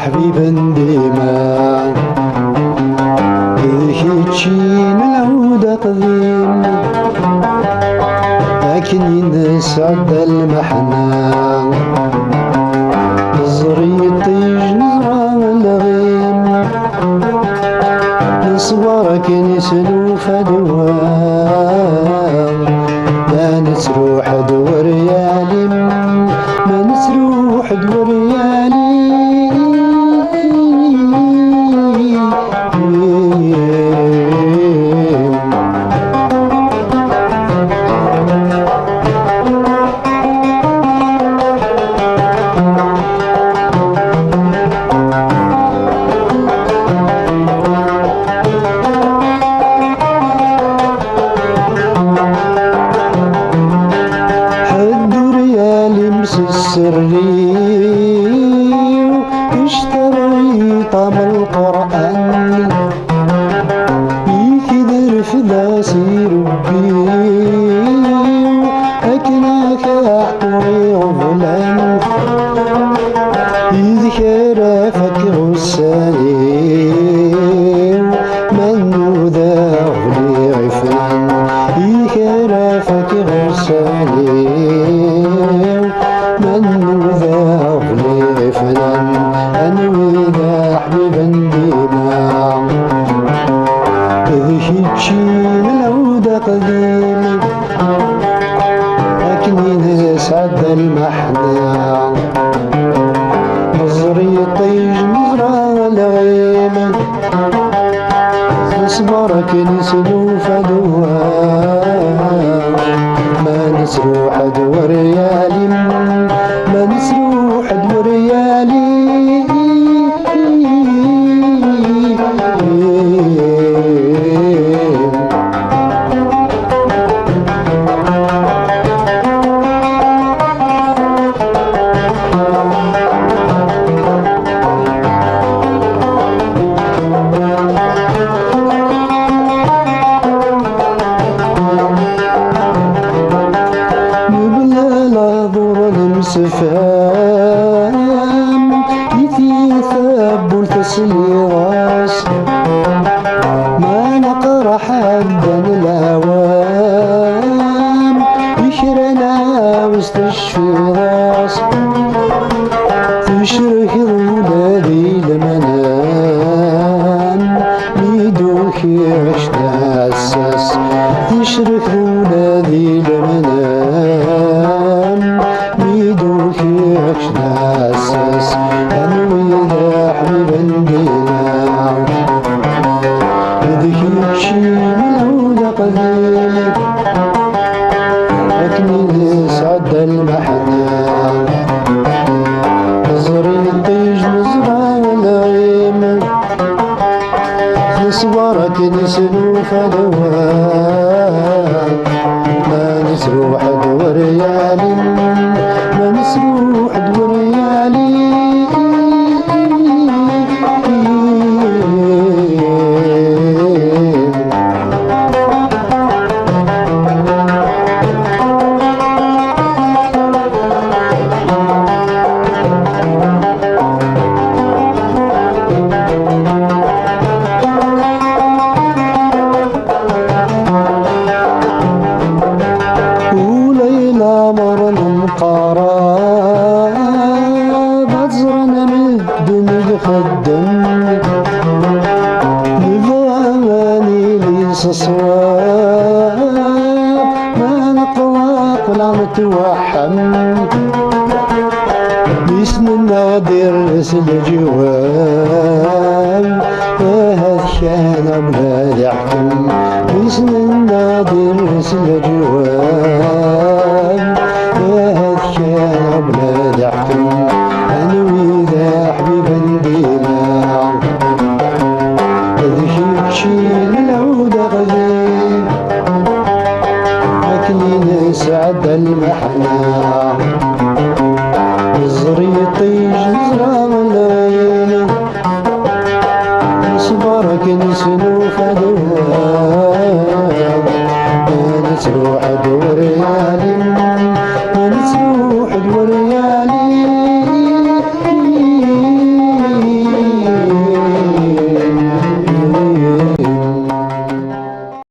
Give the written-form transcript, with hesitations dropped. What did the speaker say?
حبيبا ديما كي تشين العودة قديم لكن ينسعد المحنة الزريط يجنزرع الغيم نصورك نسلو فدوام ما نسروح دور يالم ما نسروح دور يالم السري اشتري طعم القرآن يكدر في داسي ربي أكناك أعطوي غفلان يذكر فكر السالي من ذا غلي عفلان يذكر فكر السالي من ذا أغلي فلان أنوي ذا حبيبا ديما إذ تشين العودة قديم لكن ينسعد المحنة الزريط يجمزرع الغيم نصبرك نسلو فدوام ما نسروح دور يالي ما نسروح دور يالي سفام يثيثاب والتسليغاس ما نقرا حدا الأوام يشرنا واستشفي راس تشرك ولادي المنام ميدوكي عشنا أساس تشرك ولادي المنام ميدوكي عشنا أساس أنوي ذا حبيبا دينا ذيك تشين العودة قديم لكن يسعد المحنة الزريط يجمزرع الغيم نصورك نسلو فدوام ما نسروح دور يالي ما نسروح دور يالي قرابة زرنا مدن خدم نظاماني ليس صواب ما نقواق ولا نتوحم باسم نادر رسل جواب هذا كان بلاد يحكم باسم النادر رسل جواب هذا كان بلاد يحكم أنا وإذا حبيبا ديما ذيك شيل العود غزير أكلين سعد المحنة زريطي جزرة الليل صبرك نسلو فدوام أنا تروح دور يالي